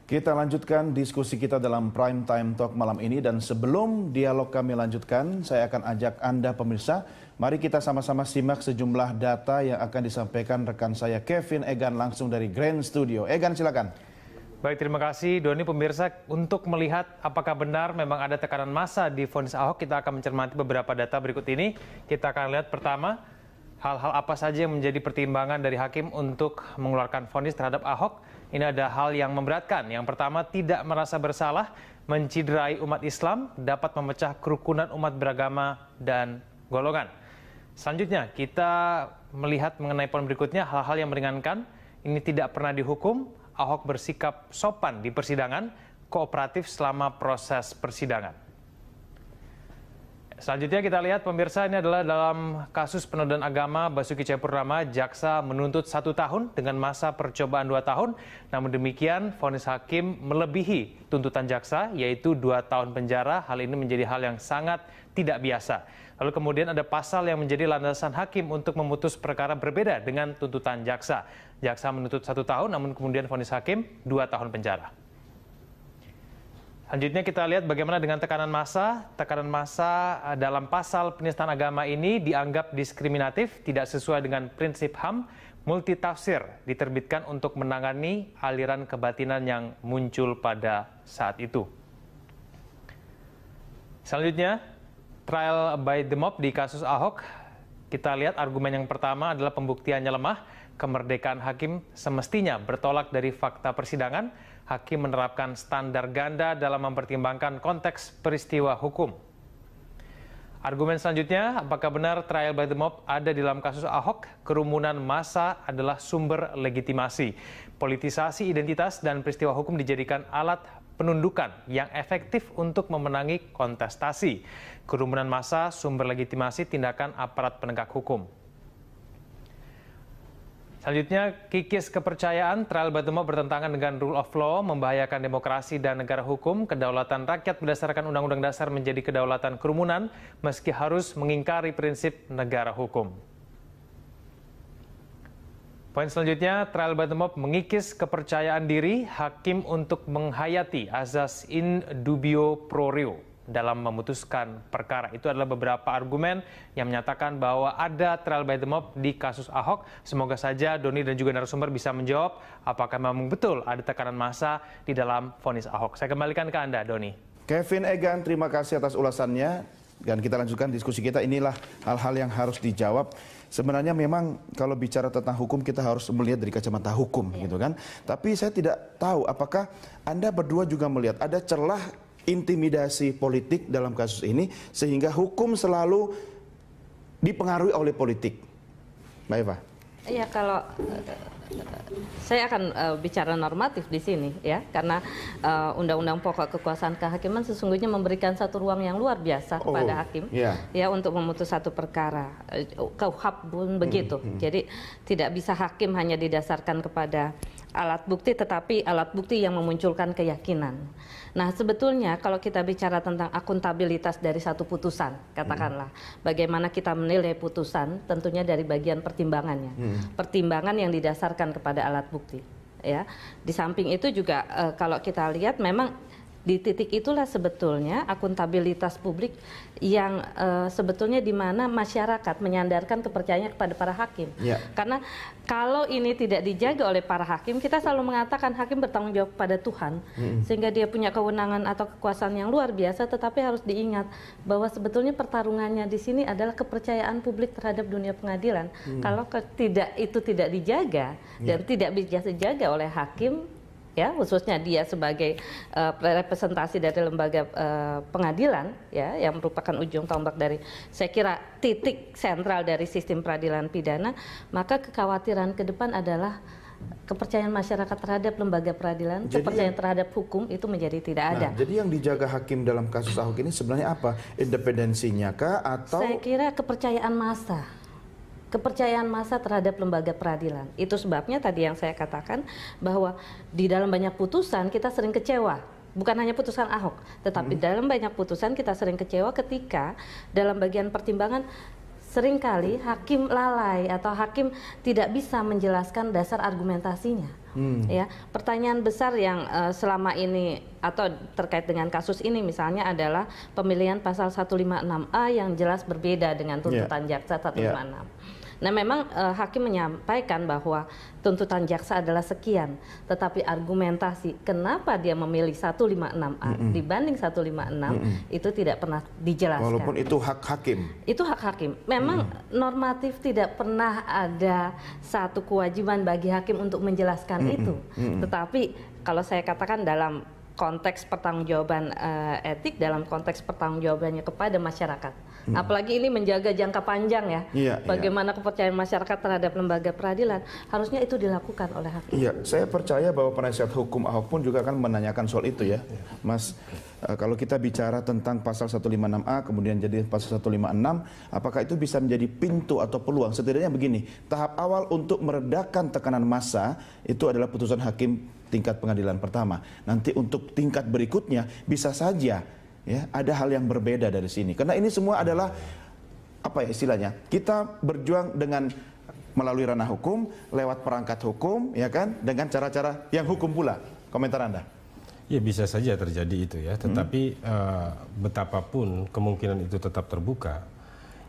Kita lanjutkan diskusi kita dalam Prime Time Talk malam ini, dan sebelum dialog kami lanjutkan, saya akan ajak Anda pemirsa, mari kita sama-sama simak sejumlah data yang akan disampaikan rekan saya Kevin Egan langsung dari Grand Studio. Egan, silakan. Baik, terima kasih Doni. Pemirsa, untuk melihat apakah benar memang ada tekanan massa di vonis Ahok, kita akan mencermati beberapa data berikut ini. Kita akan lihat pertama, hal-hal apa saja yang menjadi pertimbangan dari hakim untuk mengeluarkan vonis terhadap Ahok. Ini ada hal yang memberatkan. Yang pertama, tidak merasa bersalah, menciderai umat Islam, dapat memecah kerukunan umat beragama dan golongan. Selanjutnya, kita melihat mengenai poin berikutnya, hal-hal yang meringankan. Ini tidak pernah dihukum. Ahok bersikap sopan di persidangan, kooperatif selama proses persidangan. Selanjutnya kita lihat pemirsa, ini adalah dalam kasus penodaan agama Basuki Cahayapurnama, jaksa menuntut 1 tahun dengan masa percobaan 2 tahun. Namun demikian, vonis hakim melebihi tuntutan jaksa, yaitu 2 tahun penjara. Hal ini menjadi hal yang sangat tidak biasa. Lalu kemudian ada pasal yang menjadi landasan hakim untuk memutus perkara berbeda dengan tuntutan jaksa. Jaksa menuntut 1 tahun, namun kemudian vonis hakim 2 tahun penjara. Selanjutnya kita lihat bagaimana dengan tekanan massa. Tekanan massa dalam pasal penistaan agama ini dianggap diskriminatif, tidak sesuai dengan prinsip HAM, multitafsir, diterbitkan untuk menangani aliran kebatinan yang muncul pada saat itu. Selanjutnya, trial by the mob di kasus Ahok. Kita lihat argumen yang pertama adalah pembuktiannya lemah, kemerdekaan hakim semestinya bertolak dari fakta persidangan. Hakim menerapkan standar ganda dalam mempertimbangkan konteks peristiwa hukum. Argumen selanjutnya, apakah benar trial by the mob ada di dalam kasus Ahok? Kerumunan massa adalah sumber legitimasi. Politisasi identitas dan peristiwa hukum dijadikan alat penundukan yang efektif untuk memenangi kontestasi. Kerumunan massa sumber legitimasi tindakan aparat penegak hukum. Selanjutnya, kikis kepercayaan, trial by the mob bertentangan dengan rule of law, membahayakan demokrasi dan negara hukum. Kedaulatan rakyat berdasarkan Undang-Undang Dasar menjadi kedaulatan kerumunan, meski harus mengingkari prinsip negara hukum. Poin selanjutnya, trial by the mob mengikis kepercayaan diri hakim untuk menghayati azas in dubio pro reo dalam memutuskan perkara. Itu adalah beberapa argumen yang menyatakan bahwa ada trial by the mob di kasus Ahok. Semoga saja Doni dan juga narasumber bisa menjawab apakah memang betul ada tekanan massa di dalam vonis Ahok. Saya kembalikan ke Anda, Doni. Kevin Egan, terima kasih atas ulasannya. Dan kita lanjutkan diskusi kita. Inilah hal-hal yang harus dijawab. Sebenarnya memang kalau bicara tentang hukum kita harus melihat dari kacamata hukum, gitu kan. Tapi saya tidak tahu apakah Anda berdua juga melihat ada celah intimidasi politik dalam kasus ini sehingga hukum selalu dipengaruhi oleh politik. Mbak Eva. Iya, kalau saya akan bicara normatif di sini ya, karena Undang-Undang Pokok Kekuasaan Kehakiman sesungguhnya memberikan satu ruang yang luar biasa kepada hakim ya untuk memutus satu perkara. KUHP pun begitu. Jadi tidak bisa hakim hanya didasarkan kepada alat bukti, tetapi alat bukti yang memunculkan keyakinan. Nah, sebetulnya kalau kita bicara tentang akuntabilitas dari satu putusan, katakanlah, bagaimana kita menilai putusan, tentunya dari bagian pertimbangannya. Pertimbangan yang didasarkan kepada alat bukti. Ya, di samping itu juga kalau kita lihat memang di titik itulah sebetulnya akuntabilitas publik yang sebetulnya di mana masyarakat menyandarkan kepercayaannya kepada para hakim. Karena kalau ini tidak dijaga oleh para hakim, kita selalu mengatakan hakim bertanggung jawab pada Tuhan, sehingga dia punya kewenangan atau kekuasaan yang luar biasa. Tetapi harus diingat bahwa sebetulnya pertarungannya di sini adalah kepercayaan publik terhadap dunia pengadilan. Kalau itu tidak dijaga dan tidak bisa dijaga oleh hakim, ya, khususnya dia sebagai representasi dari lembaga pengadilan ya, yang merupakan ujung tombak dari, saya kira, titik sentral dari sistem peradilan pidana, maka kekhawatiran ke depan adalah kepercayaan masyarakat terhadap lembaga peradilan, kepercayaan terhadap hukum itu menjadi tidak ada. Jadi yang dijaga hakim dalam kasus Ahok ini sebenarnya apa? Independensinya kah atau? Saya kira kepercayaan massa. Kepercayaan massa terhadap lembaga peradilan. Itu sebabnya tadi yang saya katakan bahwa di dalam banyak putusan kita sering kecewa. Bukan hanya putusan Ahok, tetapi dalam banyak putusan kita sering kecewa ketika dalam bagian pertimbangan seringkali hakim lalai atau hakim tidak bisa menjelaskan dasar argumentasinya. Ya, pertanyaan besar yang selama ini atau terkait dengan kasus ini misalnya adalah pemilihan pasal 156A yang jelas berbeda dengan tuntutan jaksa 156. Nah, memang hakim menyampaikan bahwa tuntutan jaksa adalah sekian, tetapi argumentasi kenapa dia memilih 156A dibanding 156 itu tidak pernah dijelaskan. Walaupun itu hak hakim. Itu hak hakim. Memang normatif tidak pernah ada satu kewajiban bagi hakim untuk menjelaskan itu. Tetapi kalau saya katakan dalam konteks pertanggungjawaban etik, dalam konteks pertanggungjawabannya kepada masyarakat. Apalagi ini menjaga jangka panjang ya. Bagaimana kepercayaan masyarakat terhadap lembaga peradilan, harusnya itu dilakukan oleh hakim. Iya, saya percaya bahwa penasihat hukum Ahok pun juga akan menanyakan soal itu ya. Mas, kalau kita bicara tentang pasal 156A kemudian jadi pasal 156, apakah itu bisa menjadi pintu atau peluang? Setidaknya begini, tahap awal untuk meredakan tekanan massa itu adalah putusan hakim tingkat pengadilan pertama. Nanti untuk tingkat berikutnya bisa saja ya ada hal yang berbeda dari sini. Karena ini semua adalah apa ya istilahnya? Kita berjuang dengan melalui ranah hukum, lewat perangkat hukum, ya kan? Dengan cara-cara yang hukum pula. Komentar Anda? Ya bisa saja terjadi itu ya. Tetapi betapapun kemungkinan itu tetap terbuka,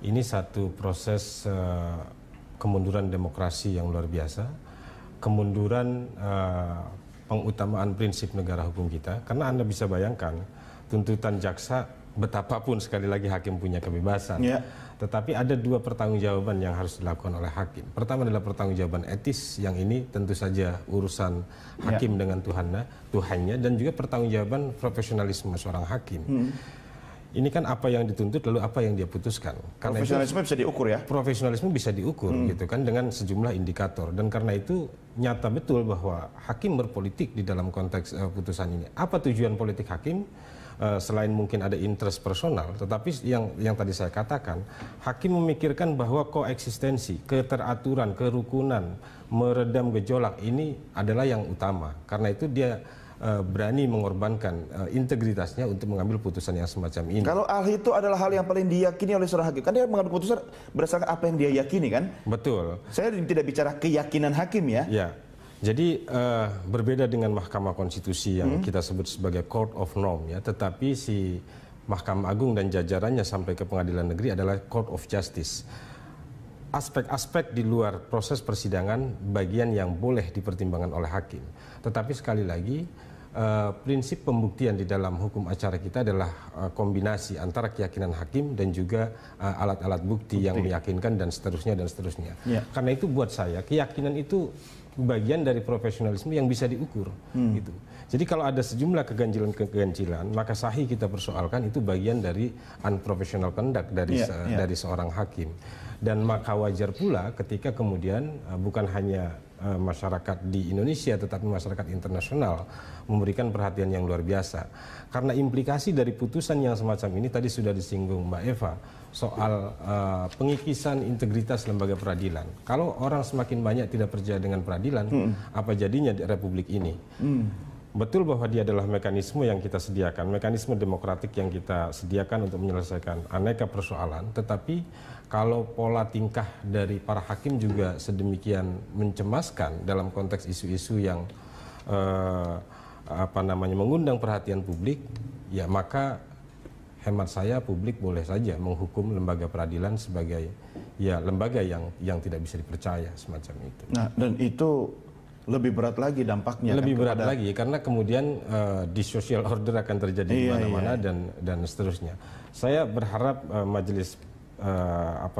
ini satu proses kemunduran demokrasi yang luar biasa, kemunduran pengutamaan prinsip negara hukum kita. Karena Anda bisa bayangkan, tuntutan jaksa betapapun sekali lagi hakim punya kebebasan. Tetapi ada dua pertanggungjawaban yang harus dilakukan oleh hakim. Pertama adalah pertanggungjawaban etis, yang ini tentu saja urusan hakim dengan Tuhannya, dan juga pertanggungjawaban profesionalisme seorang hakim. Ini kan apa yang dituntut lalu apa yang dia putuskan. Karena profesionalisme bisa diukur ya? Profesionalisme bisa diukur gitu kan dengan sejumlah indikator, dan karena itu nyata betul bahwa hakim berpolitik di dalam konteks putusan ini. Apa tujuan politik hakim? Selain mungkin ada interest personal, tetapi yang tadi saya katakan, hakim memikirkan bahwa koeksistensi, keteraturan, kerukunan, meredam gejolak ini adalah yang utama. Karena itu dia berani mengorbankan integritasnya untuk mengambil putusan yang semacam ini. Kalau ahli itu adalah hal yang paling diyakini oleh seorang hakim, kan dia mengambil putusan berdasarkan apa yang dia yakini kan? Betul. Saya tidak bicara keyakinan hakim ya. Ya. Jadi berbeda dengan Mahkamah Konstitusi yang kita sebut sebagai Court of Norm ya, tetapi si Mahkamah Agung dan jajarannya sampai ke Pengadilan Negeri adalah Court of Justice. Aspek-aspek di luar proses persidangan bagian yang boleh dipertimbangkan oleh hakim. Tetapi sekali lagi prinsip pembuktian di dalam hukum acara kita adalah kombinasi antara keyakinan hakim dan juga alat-alat bukti yang meyakinkan dan seterusnya dan seterusnya. Karena itu buat saya keyakinan itu bagian dari profesionalisme yang bisa diukur gitu. Jadi kalau ada sejumlah keganjilan, maka sahih kita persoalkan itu bagian dari unprofessional conduct dari seorang hakim. Dan maka wajar pula ketika kemudian bukan hanya masyarakat di Indonesia tetapi masyarakat internasional memberikan perhatian yang luar biasa. Karena implikasi dari putusan yang semacam ini tadi sudah disinggung Mbak Eva soal pengikisan integritas lembaga peradilan. Kalau orang semakin banyak tidak percaya dengan peradilan, apa jadinya di Republik ini? Betul bahwa dia adalah mekanisme yang kita sediakan, mekanisme demokratik yang kita sediakan untuk menyelesaikan aneka persoalan, tetapi kalau pola tingkah dari para hakim juga sedemikian mencemaskan dalam konteks isu-isu yang mengundang perhatian publik, ya maka hemat saya publik boleh saja menghukum lembaga peradilan sebagai ya lembaga yang tidak bisa dipercaya semacam itu. Nah, dan itu lebih berat lagi dampaknya. Lebih berat lagi karena kemudian di social order akan terjadi di mana-mana dan seterusnya. Saya berharap majelis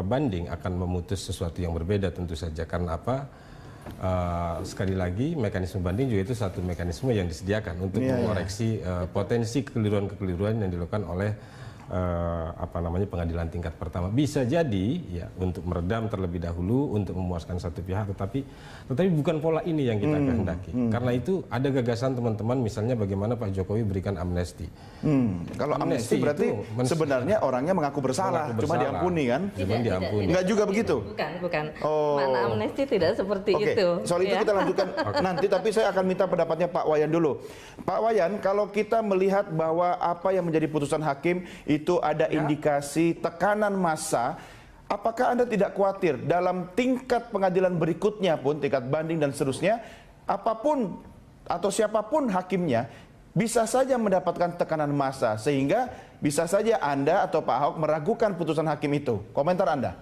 banding akan memutus sesuatu yang berbeda tentu saja. Karena apa? Sekali lagi mekanisme banding juga itu satu mekanisme yang disediakan untuk mengoreksi potensi kekeliruan-kekeliruan yang dilakukan oleh pengadilan tingkat pertama. Bisa jadi ya untuk meredam terlebih dahulu untuk memuaskan satu pihak, tetapi bukan pola ini yang kita kehendaki. Karena itu ada gagasan teman-teman misalnya bagaimana Pak Jokowi berikan amnesti. Kalau amnesti berarti sebenarnya orangnya mengaku bersalah, cuma diampuni kan? Cuma diampuni. Enggak juga begitu? Bukan. Mana amnesti tidak seperti itu. Soal itu kita lanjutkan nanti, tapi saya akan minta pendapatnya Pak Wayan dulu. Pak Wayan, kalau kita melihat bahwa apa yang menjadi putusan hakim itu ada indikasi tekanan massa, apakah Anda tidak khawatir dalam tingkat pengadilan berikutnya pun, tingkat banding dan seterusnya, apapun atau siapapun hakimnya, bisa saja mendapatkan tekanan massa, sehingga bisa saja Anda atau Pak Ahok meragukan putusan hakim itu. Komentar Anda?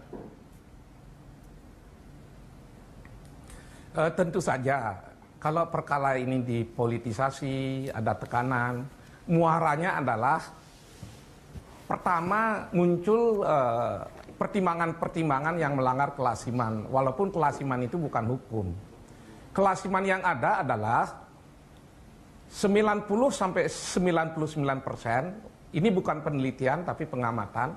Tentu saja, kalau perkara ini dipolitisasi, ada tekanan, muaranya adalah pertama muncul pertimbangan-pertimbangan yang melanggar kelasiman, walaupun kelasiman itu bukan hukum. Kelasiman yang ada adalah 90-99%, ini bukan penelitian tapi pengamatan,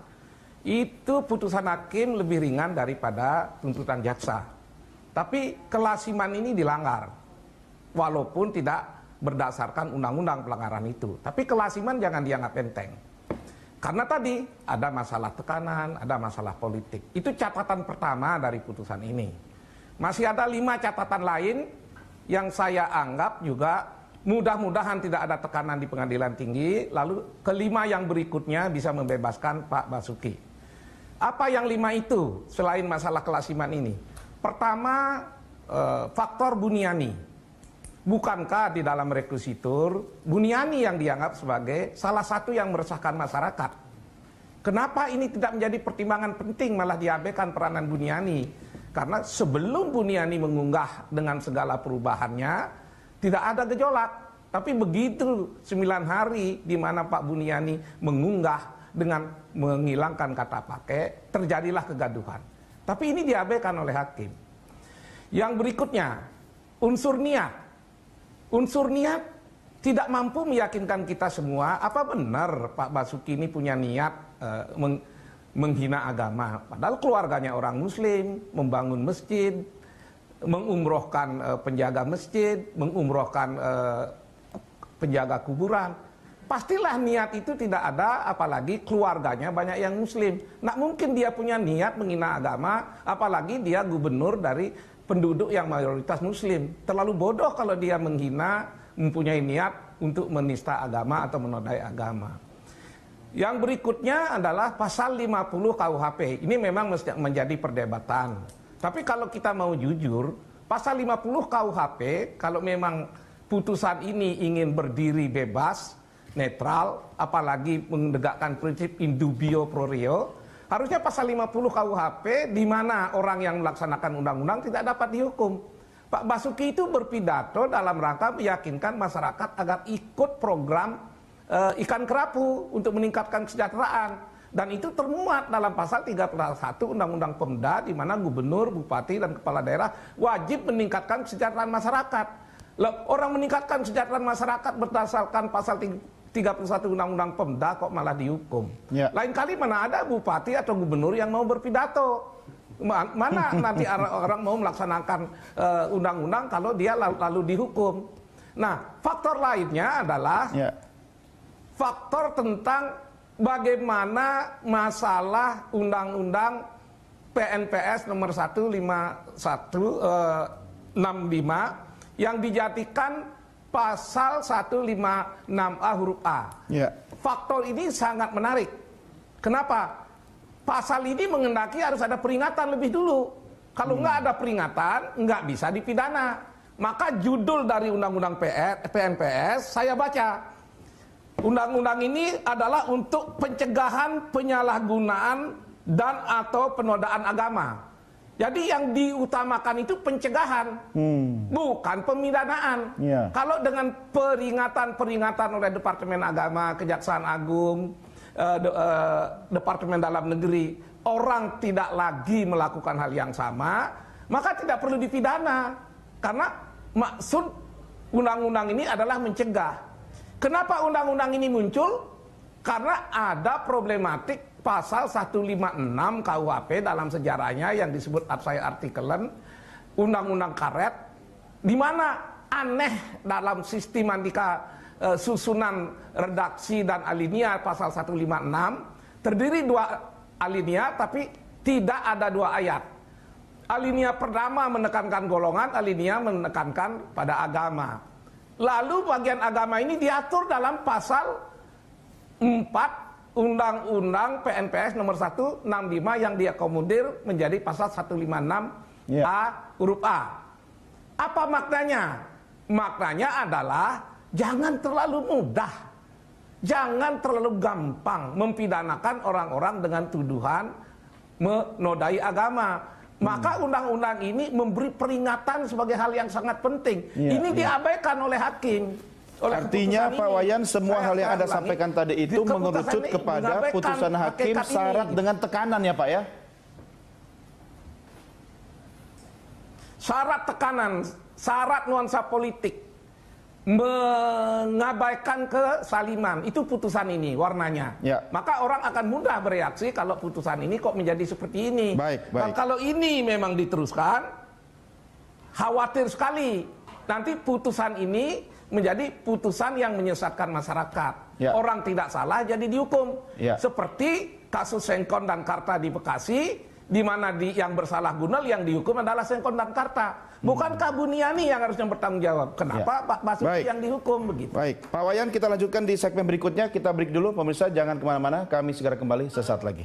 itu putusan hakim lebih ringan daripada tuntutan jaksa. Tapi kelasiman ini dilanggar, walaupun tidak berdasarkan undang-undang pelanggaran itu. Tapi kelasiman jangan dianggap enteng. Karena tadi ada masalah tekanan, ada masalah politik. Itu catatan pertama dari putusan ini. Masih ada 5 catatan lain yang saya anggap juga mudah-mudahan tidak ada tekanan di pengadilan tinggi. Lalu kelima yang berikutnya bisa membebaskan Pak Basuki. Apa yang 5 itu selain masalah kelasiman ini? Pertama, faktor Buniani. Bukankah di dalam rekusitur Buniani yang dianggap sebagai salah satu yang meresahkan masyarakat? Kenapa ini tidak menjadi pertimbangan penting, malah diabaikan peranan Buniani? Karena sebelum Buniani mengunggah dengan segala perubahannya, tidak ada gejolak. Tapi begitu 9 hari di mana Pak Buniani mengunggah dengan menghilangkan kata pakai, terjadilah kegaduhan. Tapi ini diabaikan oleh hakim. Yang berikutnya, unsur niat. Unsur niat tidak mampu meyakinkan kita semua apa benar Pak Basuki ini punya niat menghina agama. Padahal keluarganya orang Muslim, membangun masjid, mengumrohkan penjaga masjid, mengumrohkan penjaga kuburan. Pastilah niat itu tidak ada, apalagi keluarganya banyak yang Muslim. Nggak mungkin dia punya niat menghina agama, apalagi dia gubernur dari penduduk yang mayoritas Muslim. Terlalu bodoh kalau dia menghina, mempunyai niat untuk menista agama atau menodai agama. Yang berikutnya adalah pasal 50 KUHP. Ini memang menjadi perdebatan. Tapi kalau kita mau jujur, pasal 50 KUHP, kalau memang putusan ini ingin berdiri bebas, netral, apalagi menegakkan prinsip in dubio pro reo, harusnya pasal 50 KUHP di mana orang yang melaksanakan undang-undang tidak dapat dihukum. Pak Basuki itu berpidato dalam rangka meyakinkan masyarakat agar ikut program ikan kerapu untuk meningkatkan kesejahteraan. Dan itu termuat dalam pasal 31 Undang-Undang Pemda di mana gubernur, bupati, dan kepala daerah wajib meningkatkan kesejahteraan masyarakat. Orang meningkatkan kesejahteraan masyarakat berdasarkan pasal 31 Undang-Undang Pemda kok malah dihukum. Ya. Lain kali mana ada bupati atau gubernur yang mau berpidato. Mana nanti orang mau melaksanakan undang-undang kalau dia lalu dihukum. Nah, faktor lainnya adalah faktor tentang bagaimana masalah undang-undang PNPS nomor 15165 yang dijadikan pasal 156A huruf A. Ya. Faktor ini sangat menarik. Kenapa? Pasal ini mengendaki harus ada peringatan lebih dulu. Kalau nggak ada peringatan, nggak bisa dipidana. Maka judul dari Undang-Undang PNPS saya baca. Undang-undang ini adalah untuk pencegahan penyalahgunaan dan atau penodaan agama. Jadi yang diutamakan itu pencegahan, bukan pemidanaan. Yeah. Kalau dengan peringatan oleh Departemen Agama, Kejaksaan Agung, Departemen Dalam Negeri, orang tidak lagi melakukan hal yang sama, maka tidak perlu dipidana. Karena maksud undang-undang ini adalah mencegah. Kenapa undang-undang ini muncul? Karena ada problematik pasal 156 KUHP dalam sejarahnya yang disebut Absai Artikelen Undang-Undang Karet, di mana aneh dalam sistematika susunan redaksi dan alinea pasal 156 terdiri 2 alinea tapi tidak ada 2 ayat. Alinea pertama menekankan golongan, alinea menekankan pada agama. Lalu bagian agama ini diatur dalam pasal 4 Undang-Undang PNPS nomor 165 yang diakomodir menjadi pasal 156 A huruf A. Apa maknanya? Maknanya adalah jangan terlalu mudah, jangan terlalu gampang mempidanakan orang-orang dengan tuduhan menodai agama. Maka undang-undang ini memberi peringatan sebagai hal yang sangat penting. Ini diabaikan oleh hakim. Artinya Pak Wayan, semua hal yang Anda sampaikan tadi itu mengerucut kepada putusan hakim syarat dengan tekanan ya Pak ya? Syarat tekanan, syarat nuansa politik, mengabaikan kesaliman, itu putusan ini warnanya. Maka orang akan mudah bereaksi kalau putusan ini kok menjadi seperti ini. Dan kalau ini memang diteruskan, khawatir sekali nanti putusan ini menjadi putusan yang menyesatkan masyarakat. Orang tidak salah jadi dihukum. Seperti kasus Sengkon dan Karta di Bekasi, di mana yang bersalah Gunel yang dihukum adalah Sengkon dan Karta. Bukankah Buniani yang harusnya bertanggung jawab? Kenapa Pak Basuki yang dihukum begitu? Baik, Pak Wayan, kita lanjutkan di segmen berikutnya. Kita break dulu, pemirsa jangan kemana-mana. Kami segera kembali sesaat lagi.